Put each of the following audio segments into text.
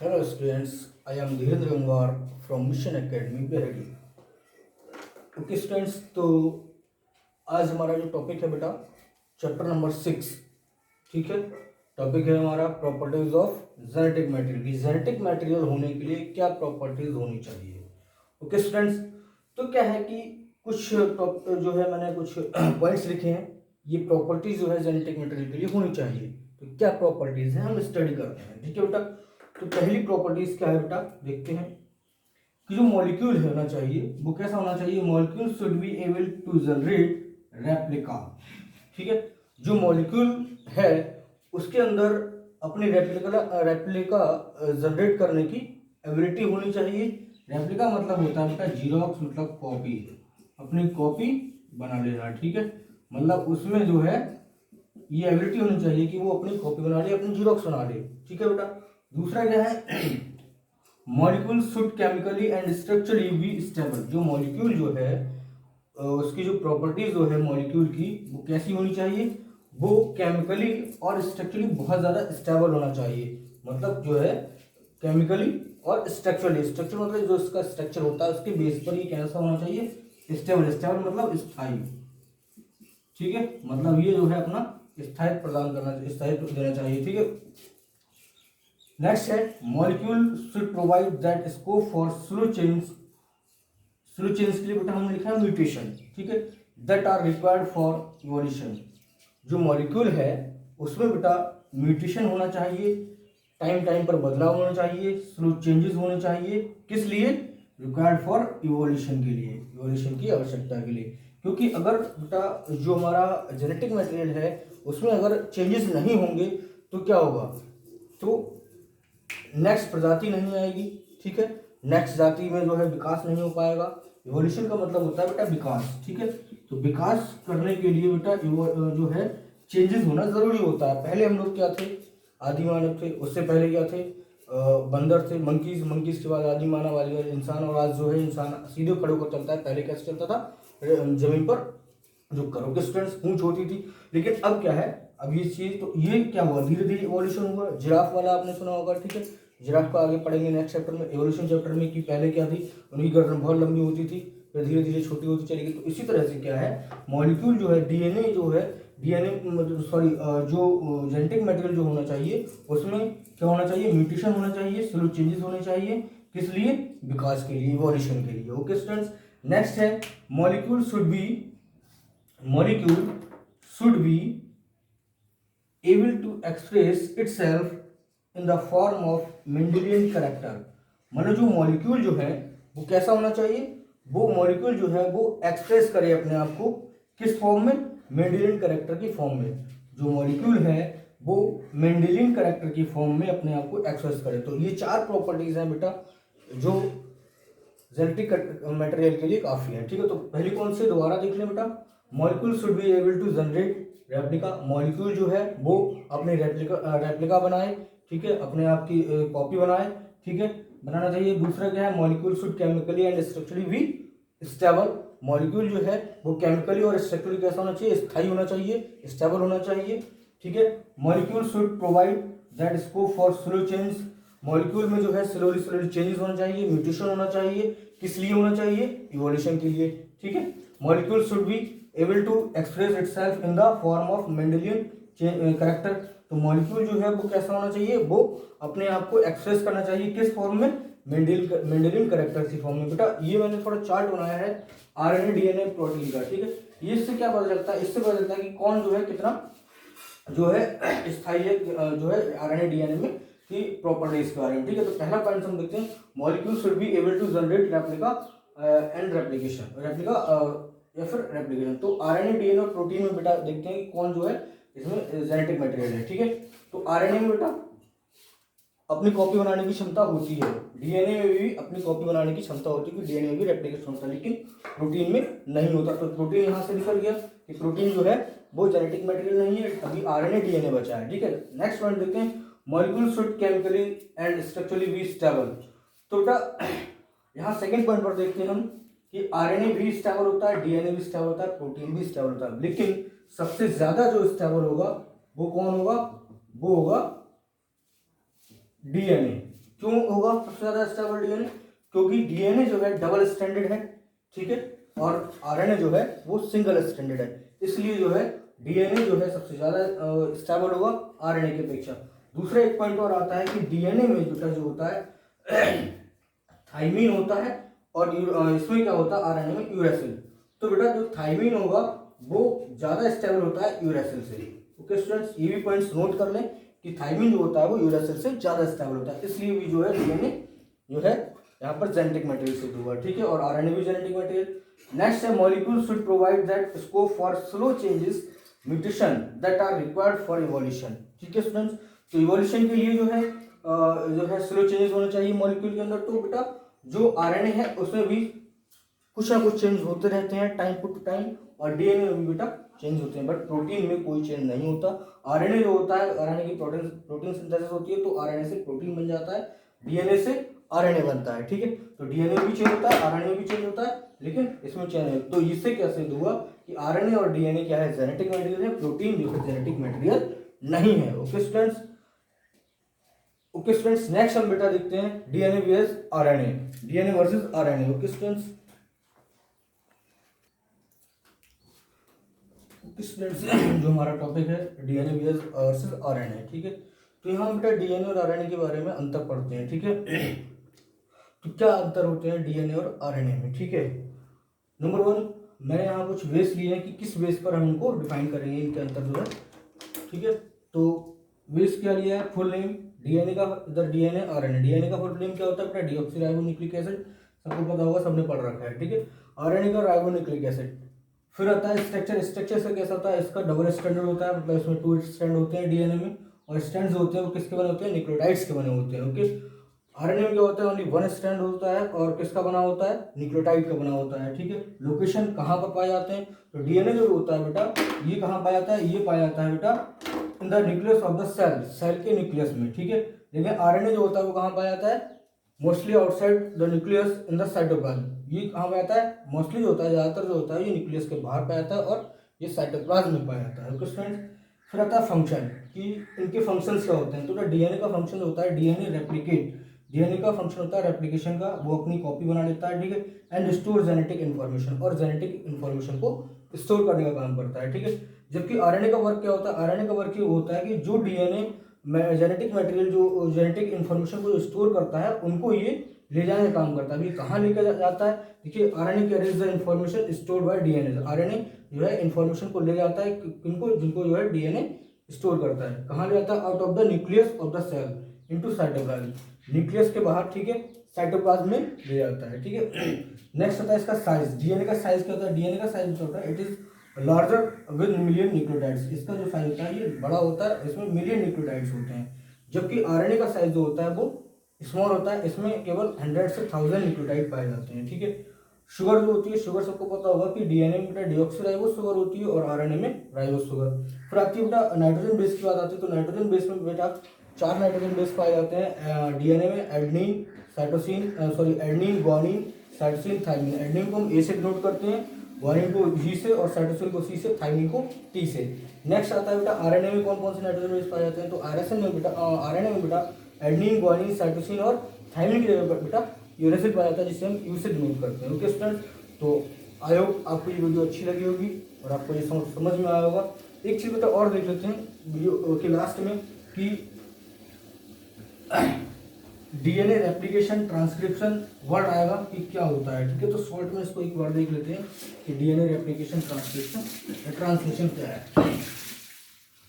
Hello students, I am Dhirendra Gangwar from Mission Academy Behari. Okay students, तो आज हमारा जो टॉपिक है बेटा चैप्टर नंबर 6, ठीक है। टॉपिक है हमारा प्रॉपर्टीज ऑफ जेनेटिक मटेरियल की जेनेटिक मटेरियल होने के लिए क्या प्रॉपर्टीज होनी चाहिए। ओके स्टूडेंट्स, तो क्या है कि कुछ जो है मैंने कुछ पॉइंट्स लिखे हैं, ये प्रॉपर्टीज जो है जेनेटिक मटेरियल के लिए होनी चाहिए। तो क्या प्रॉपर्टीज हैं हम स्टडी करते हैं, ठीक है बेटा। तो पहली प्रॉपर्टीज क्या है बेटा, देखते हैं कि जो मॉलिक्यूल होना चाहिए वो कैसा होना चाहिए। Molecule should be able to generate replica, ठीक है। जो मॉलिक्यूल है उसके अंदर अपनी रेप्लिका जनरेट करने की एबिलिटी होनी चाहिए। रेप्लिका मतलब होता है बेटा जीरोक्स, मतलब कॉपी, अपनी कॉपी बना लेना, ठीक है। मतलब उसमें जो है ये एबिलिटी होनी चाहिए कि वो अपनी कॉपी बना ले, अपनी जीरोक्स बना ले, ठीक है बेटा। दूसरा क्या है, molecule should chemically and structurally be stable. जो मॉलिक्यूल जो है उसकी जो प्रॉपर्टीज जो है मॉलिक्यूल की वो कैसी होनी चाहिए, वो केमिकली और स्ट्रक्चरली बहुत ज़्यादा स्टेबल होना चाहिए। मतलब जो है केमिकली और स्ट्रक्चरली, स्ट्रक्चर मतलब जो इसका स्ट्रक्चर होता है उसके बेस पर ये कैसा होना चाहिए, स्टेबल। स्टेबल मतलब स्थायी, ठीक है। मतलब ये जो है अपना स्थायित्व प्रदान करना, स्थायित्व देना चाहिए, ठीक है। नेक्स्ट है molecule should provide that scope for slow change. Slow change के लिए बेटा हमने लिखा है म्यूटेशन, ठीक है, that are required for evolution. जो मॉलिक्यूल है उसमें बेटा म्यूटेशन होना चाहिए, टाइम टाइम पर बदलाव होना चाहिए, स्लो चेंजेस होने चाहिए। किस लिए? रिक्वायर्ड फॉर इवोल्यूशन के लिए, इवोल्यूशन की आवश्यकता के लिए। क्योंकि अगर बेटा जो हमारा जेनेटिक मटेरियल है उसमें अगर चेंजेस नहीं होंगे तो क्या होगा, तो नेक्स्ट प्रजाति नहीं आएगी, ठीक है। नेक्स्ट जाति में जो है विकास नहीं हो पाएगा। इवोल्यूशन का मतलब होता है बेटा विकास, ठीक है। तो विकास करने के लिए बेटा जो है चेंजेस होना जरूरी होता है। पहले हम लोग क्या थे, आदि मानव थे, उससे पहले क्या थे, बंदर थे, मंकीज, मंकीज के बाद आदि मानव, वाली इंसान, और आज जो है इंसान सीधे खड़े होकर चलता है। पहले कैसे चलता था, जमीन पर जो करो के स्टूडेंट्स पूंछ होती थी। लेकिन अब क्या है, अब ये चीज, तो ये क्या हुआ, धीरे धीरे इवोल्यूशन हुआ। जिराफ वाला आपने सुना होगा, ठीक है। जिराफ को आगे पढ़ेंगे नेक्स्ट चैप्टर में, इवोल्यूशन चैप्टर में, कि पहले क्या थी, उनकी गर्दन बहुत लंबी होती थी, फिर धीरे धीरे छोटी होती चली गई। तो इसी तरह से क्या है, मॉलिक्यूल जो है, डीएनए जो है, डीएनए सॉरी जो जेनेटिक मटेरियल जो होना चाहिए उसमें क्या होना चाहिए, म्यूटेशन होना चाहिए, स्लो चेंजेस होने चाहिए। किस लिए? विकास के लिए, इवोल्यूशन के लिए। ओके स्टूडेंट्स, नेक्स्ट है molecule should B able to express itself in the form of Mendelian character। मतलब जो मॉलिक्यूल जो है वो कैसा होना चाहिए, वो मॉलिक्यूल जो है वो एक्सप्रेस करे अपने आप को किस फॉर्म में, मेंडेलियन कैरेक्टर की फॉर्म में। जो मॉलिक्यूल है वो मेंडेलियन कैरेक्टर की फॉर्म में अपने आप को एक्सप्रेस करे। तो ये चार प्रॉपर्टीज हैं बेटा जो जेनेटिक मटेरियल के लिए काफी है, ठीक है। तो पहली कौन सी, दोबारा देख लें बेटा, molecule should be able to generate replica. Molecule जो है वो अपने रेप्लिका बनाए, ठीक है, अपने आप की कॉपी बनाए, ठीक है, बनाना चाहिए। दूसरा क्या है, molecule should chemically and structurally be stable. Molecule जो है वो केमिकली और स्ट्रक्चरली कैसा होना चाहिए, स्थायी होना चाहिए, स्टेबल होना चाहिए, ठीक है। Molecule should provide that scope for slow change. Molecule में जो है स्लोली स्लोली चेंजेस होना चाहिए, म्यूटेशन होना चाहिए। किस लिए होना चाहिए, इवोल्यूशन के लिए, ठीक है। Molecule should be able to express itself in the form of Mendelian character. तो मॉलिक्यूल जो है वो कैसा होना चाहिए, वो अपने आप को एक्सप्रेस करना चाहिए किस फॉर्म में, मेंडेलियन कैरेक्टर की फॉर्म में। बेटा ये मैंने थोड़ा चार्ट बनाया है आरएनए डीएनए प्रोटीन का, ठीक है। ये इससे क्या पता चलता है, इससे पता चलता है कि कौन जो है कितना जो है स्थायी है, जो है आरएनए डीएनए में की प्रॉपर्टीज के बारे में, ठीक है। तो पहला पॉइंट हम देखते हैं, molecule should be able to generate replica and replication, replica या फिर रेप्लिकेशन। तो आरएनए डीएनए और प्रोटीन में बेटा देखते हैं कि कौन जो है इसमें जेनेटिक मटेरियल है, ठीक है। तो आरएनए में बेटा अपनी कॉपी बनाने की क्षमता होती है, डीएनए में भी अपनी कॉपी बनाने की क्षमता होती है, क्योंकि डीएनए में भी रेप्लिकेशन होता है, लेकिन प्रोटीन में नहीं होता। तो प्रोटीन यहाँ से निकल गया कि प्रोटीन जो है वो जेनेटिक मटेरियल नहीं है, अभी आरएनए डीएनए बचा है, ठीक है। नेक्स्ट पॉइंट देखते हैं, molecule should chemically and structurally be stable. तो बेटा यहाँ सेकंड पॉइंट पर देखते हैं हम कि आरएनए भी स्टेबल होता है, डीएनए भी स्टेबल होता है, प्रोटीन भी स्टेबल होता है, लेकिन सबसे ज्यादा जो स्टेबल होगा वो कौन होगा, वो होगा डीएनए, क्यों होगा सबसे ज्यादा स्टेबल डीएनए? क्योंकि डीएनए जो है डबल स्ट्रैंडेड है, ठीक है, और आरएनए जो है वो सिंगल स्ट्रैंडेड है, इसलिए जो है डीएनए जो है सबसे ज्यादा स्टेबल होगा आरएनए की अपेक्षा। दूसरा एक पॉइंट और आता है कि डीएनए में जो होता है थाइमीन होता है, और इसमें क्या होता है आरएनए में यूरेसिल। तो बेटा जो थाइमीन होगा वो ज्यादा स्टेबल होता है यूरेसिल से। ओके स्टूडेंट्स, ये भी पॉइंट्स नोट कर लें कि थाइमीन जो होता है वो यूरेसिल से ज्यादा स्टेबल होता है, इसलिए भी जो है डीएनए जो है यहाँ पर जेनेटिक मटेरियल से हुआ, ठीक है, और आरएनए भी जेनेटिक मटेरियल। नेक्स्ट है molecule should provide that scope for slow changes mutation that are required for evolution, ठीक है स्टूडेंट्स। तो इवोल्यूशन के लिए जो है स्लो चेंजेस होने चाहिए मॉलिक्यूल के अंदर। तो बेटा जो आरएनए है उसमें भी कुछ ना कुछ चेंज होते रहते हैं टाइम टू टाइम, और डीएनए में भी बेटा चेंज होते हैं, बट प्रोटीन में कोई चेंज नहीं होता। आरएनए जो होता है, आरएनए की प्रोटीन सिंथेसिस होती है, तो आरएनए से प्रोटीन बन जाता है, डीएनए से आरएनए बनता है, ठीक है। तो डीएनए भी चेंज होता है, आरएनए भी चेंज होता है, लेकिन इसमें चेंज है। तो इससे क्या सिद्ध हुआ कि आरएनए और डीएनए क्या है, जेनेटिक मटेरियल है, प्रोटीन जो है जेनेटिक मटेरियल नहीं है। Okay students, okay students, next हम बेटा देखते हैं DNA versus RNA, DNA versus RNA. Okay students, जो हमारा टॉपिक है डीएनए वर्सेस आरएनए, ठीक है। तो यहाँ बेटा डीएनए और आरएनए के बारे में अंतर पढ़ते हैं, ठीक है। तो क्या अंतर होते हैं डीएनए और आरएनए में, ठीक है। नंबर 1, मैंने यहाँ कुछ बेस लिए हैं कि किस बेस पर हम इनको डिफाइन करेंगे, इनके अंतर जो है, ठीक है। तो बेस क्या लिया है, फुल नेम डीएनए का, इधर डीएनए आरएनए, डीएनए का फुल नेम क्या होता है बेटा, डीऑक्सीराइबोन्यूक्लिक एसिड, सबको पता होगा, सबने पढ़ रखा है, ठीक है। आरएनए का राइबोन्यूक्लिक एसिड। फिर आता है स्ट्रक्चर, स्ट्रक्चर से कैसा होता है, इसका डबल स्ट्रैंड होता है, मतलब इसमें 2 स्ट्रैंड होते हैं डीएनए में, और स्ट्रैंड्स होते हैं वो किसके बने होते हैं, न्यूक्लियोटाइड्स के बने होते हैं। ओके, आरएनए में क्या होता है, ओनली 1 स्ट्रैंड होता है, और किसका बना होता है, न्यूक्लियोटाइड का बना होता है, ठीक है। लोकेशन कहाँ पर पाए जाते हैं, तो डीएनए जो होता है बेटा, ये कहाँ पाया जाता है, ये पाया जाता है बेटा in the nucleus of the cell, cell के न्यूक्लियस में, ठीक है। लेकिन आरएनए जो होता है वो कहाँ पाया जाता है, mostly outside the nucleus in the cytoplasm. ये कहाँ पाया जाता है, मोस्टली जो होता है, ज्यादातर जो होता है ये न्यूक्लियस के बाहर पाया जाता है, और ये साइटोप्लाज्म में पाया जाता है। ओके स्टूडेंट्स, फिर आता है फंक्शन, कि इनके फंक्शंस क्या होते हैं। तो डीएनए का फंक्शन होता है डीएनए रेप्लिकेट, डीएनए का फंक्शन होता है रेप्लिकेशन का, वो अपनी कॉपी बना लेता है, ठीक है, एंड स्टोर जेनेटिक इन्फॉर्मेशन, और जेनेटिक इन्फॉर्मेशन को स्टोर करने का काम करता है, ठीक है। जबकि आरएनए का वर्क क्या होता है, आरएनए का वर्क ये होता है कि जो डीएनए जेनेटिक मटेरियल, जो जेनेटिक इन्फॉर्मेशन को स्टोर करता है, उनको ये ले जाने का काम करता है। अभी कहाँ लेकर जाता है, देखिए, RNA carries the information stored bye DNA. RNA जो है इन्फॉर्मेशन को ले जाता है किनको, जिनको जो है डीएनए स्टोर करता है, कहाँ ले जाता है, out of the nucleus of the cell into cytoplasm, nucleus के बाहर, ठीक है, साइटोप्लाज्म में ले जाता है, ठीक है। नेक्स्ट होता है इसका साइज, डीएनए का साइज क्या होता है, डीएनए का साइज जो होता है, it is larger with million nucleotides. इसका जो साइज होता है ये बड़ा होता है, इसमें मिलियन न्यूक्लियोटाइड्स होते हैं। जबकि आरएनए का साइज जो होता है वो स्मॉल होता है, इसमें केवल 100 से 1000 न्यूक्लियोटाइड पाए जाते हैं, ठीक है। शुगर जो होती है, शुगर सबको पता होगा कि डीएनए में बेटा डीऑक्सीराइबोस शुगर होती है, और आरएनए में राइबोस शुगर। फिर आती है बेटा नाइट्रोजन बेस की बात आती है। तो नाइट्रोजन बेस में बेटा 4 नाइट्रोजन बेस पाए जाते हैं डीएनए में, adenine, cytosine, adenine, guanine, cytosine, thymine. Adenine को हम ए से डिनोट करते हैं, ग्वानिन को जी से, और साइटोसिन को सी से, थाइमिन को टी से। नेक्स्ट आता है बेटा आरएनए में कौन कौन से नाइट्रोजन बेस पाए जाते हैं। तो आरएनए में बेटा एडेनिन, ग्वानिन, साइटोसिन और थाइमिन की जगह पर बेटा यूरेसिल पाया जाता है, जिसे हम यू से डिनोट करते हैं। ओके स्टूडेंट्स, तो आई होप आपको ये वीडियो अच्छी लगी होगी और आपको ये समझ में आया होगा। एक चीज़ बेटा और देख लेते हैं वीडियो के लास्ट में कि डीएनए रेप्लिकेशन ट्रांसक्रिप्शन वर्ड आएगा कि क्या होता है, ठीक है। तो शॉर्ट में इसको एक बार देख लेते हैं कि डीएनए रेप्लिकेशन ट्रांसक्रिप्शन ट्रांसलेशन क्या है।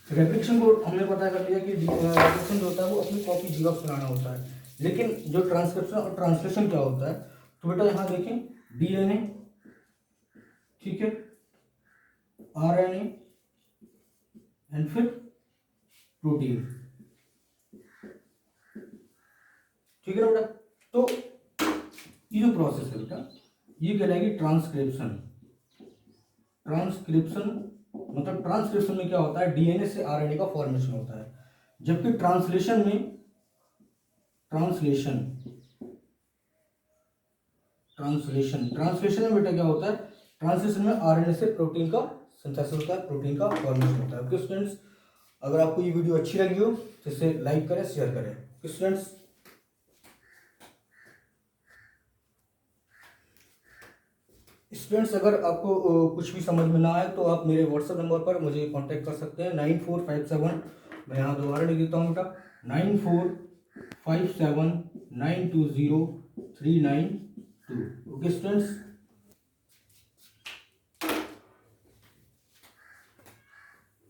रेप्लिकेशन को हमने पता कर लिया कि रेप्लिकेशन जो होता है वो अपनी कॉपी जीरोक्स बनाना होता है, लेकिन जो ट्रांसक्रिप्शन और ट्रांसलेशन क्या होता है, तो बेटा यहाँ देखें डीएनए, ठीक है, आरएनए एंड फिर प्रोटीन, ठीक है ना बेटा। तो ये जो प्रोसेस है बेटा ये कहलाएगी ट्रांसक्रिप्शन। ट्रांसक्रिप्शन मतलब ट्रांसक्रिप्शन में क्या होता है, डीएनए से आरएनए का फॉर्मेशन होता है, जबकि ट्रांसलेशन में बेटा क्या होता है, ट्रांसलेशन में आरएनए से प्रोटीन का सिंथेसिस होता है, प्रोटीन का फॉर्मेशन होता है। ओके स्टूडेंट्स, अगर आपको ये वीडियो अच्छी लगी हो तो इसे लाइक करें, शेयर करें। Okay students. स्टूडेंट्स, अगर आपको कुछ भी समझ में ना आए तो आप मेरे व्हाट्सएप नंबर पर मुझे कांटेक्ट कर सकते हैं 9457, मैं यहाँ दोबारा लिख देता हूँ बेटा, 9457920392। Okay students.